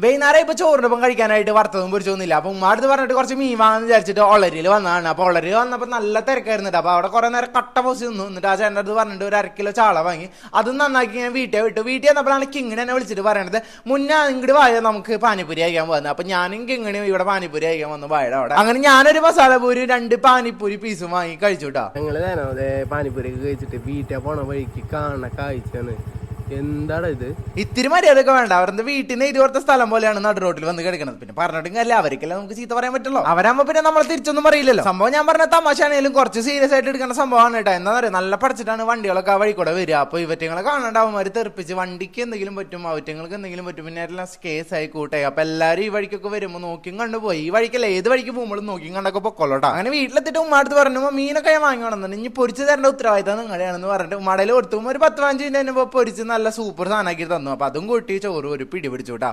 വൈകുന്നേരം ഇപ്പൊ ചോറിനൊപ്പം കഴിക്കാനായിട്ട് വറുത്തതും പൊരിച്ചൊന്നുമില്ല. അപ്പൊ ഉമ്മാടുത്ത് പറഞ്ഞിട്ട് കുറച്ച് മീൻ വാങ്ങാന്ന് വിചാരിച്ചിട്ട് ഒളരിയിൽ വന്നതാണ്. അപ്പൊ ഒളരിയിൽ വന്നപ്പോൾ നല്ല തിരക്കായിരുന്നിട്ട്. അപ്പൊ അവിടെ കുറെ നേരം കട്ട പോസ്റ്റ് നിന്നു. എന്നിട്ട് ആ ചേട്ടൻ്റെ അടുത്ത് പറഞ്ഞിട്ട് ഒരു 1/2 കിലോ ചാള വാങ്ങി. അതും നന്നാക്കി ഞാൻ വീട്ടിൽ വിട്ടു. വീട്ടിൽ വന്നപ്പോഴാണ് കിങ്ങിണി എന്നെ വിളിച്ചിട്ട് പറയണത്, മുന്നേ ഇങ്ങോട്ട് വായ നമുക്ക് പാനിപ്പൂരി കഴിക്കാൻ പോകുന്നത്. അപ്പൊ ഞാനും കിങ്ങിണിയും ഇവിടെ പാനിപ്പൂരി കഴിക്കാൻ വന്നു വാഴയുടെ അവിടെ. അങ്ങനെ ഞാനൊരു മസാല പൂരി 2 പാനിപ്പൂരി പീസും വാങ്ങി കഴിച്ചുട്ടാ. ഞങ്ങള് പാനിപ്പൂരി കഴിച്ചിട്ട് വീട്ടിൽ പോണ വഴിക്ക് കാണുന്ന കാഴ്ചയാണ്. എന്താണ് ഇത്? ഇത്തിരി മര്യാദയൊക്കെ വേണ്ട. അവരുടെ വീട്ടിൽ നിന്ന് ഇതുപോലത്തെ സ്ഥലം പോലെയാണ് നടു റോഡിൽ വന്ന് കിടക്കുന്നത്. പിന്നെ പറഞ്ഞിട്ടും അല്ല, അവർക്കെല്ലാം നമുക്ക് ചീത്ത പറയാൻ പറ്റുള്ളൂ. അവരാകുമ്പോ പിന്നെ നമ്മൾ തിരിച്ചൊന്നും പറയില്ലല്ലോ. സംഭവം ഞാൻ പറഞ്ഞ തമാശയാണെങ്കിലും കുറച്ച് സീരിയസ് ആയിട്ട് എടുക്കുന്ന സംഭവമാണ് കേട്ടോ. എന്താ പറയുക, നല്ല പഠിച്ചിട്ടാണ് വണ്ടികളൊക്കെ ആ വഴി കൂടെ വരിക. അപ്പൊ ഇവറ്റങ്ങളെ കാണാണ്ട് അവന്മാര് തെറിപ്പിച്ച് വണ്ടിക്ക് എന്തെങ്കിലും പറ്റും, അവറ്റങ്ങൾക്ക് എന്തെങ്കിലും പറ്റും, പിന്നെ എല്ലാം കേസായി കൂട്ടായി. അപ്പൊ എല്ലാവരും ഈ വഴിക്കൊക്കെ വരുമ്പോൾ നോക്കിയും കണ്ടുപോയി. ഈ വഴിക്കല്ല, ഏത് വഴിക്ക് പോകുമ്പോഴും നോക്കിയും കണ്ടൊക്കെ പൊക്കോളൂട്ടോ. അങ്ങനെ വീട്ടിലെത്തിട്ട് ഉമ്മാടുത്ത് പറഞ്ഞു, മീനൊക്കെ ഞാൻ വാങ്ങിക്കണമെന്ന്, ഇനി പൊരിച്ച് തരേണ്ട ഉത്തരവാദിത്തം നിങ്ങളുടെയാണെന്ന് പറഞ്ഞിട്ട് ഉമ്മടയിൽ കൊടുത്തു. ഒരു 10-15 മിനിറ്റ് പൊരിച്ച് നല്ല സൂപ്പർ സാധനമാക്കി തന്നു. അപ്പൊ അതും കൂട്ടി ചോറ് ഒരു പിടി പിടിച്ചുട്ടാ.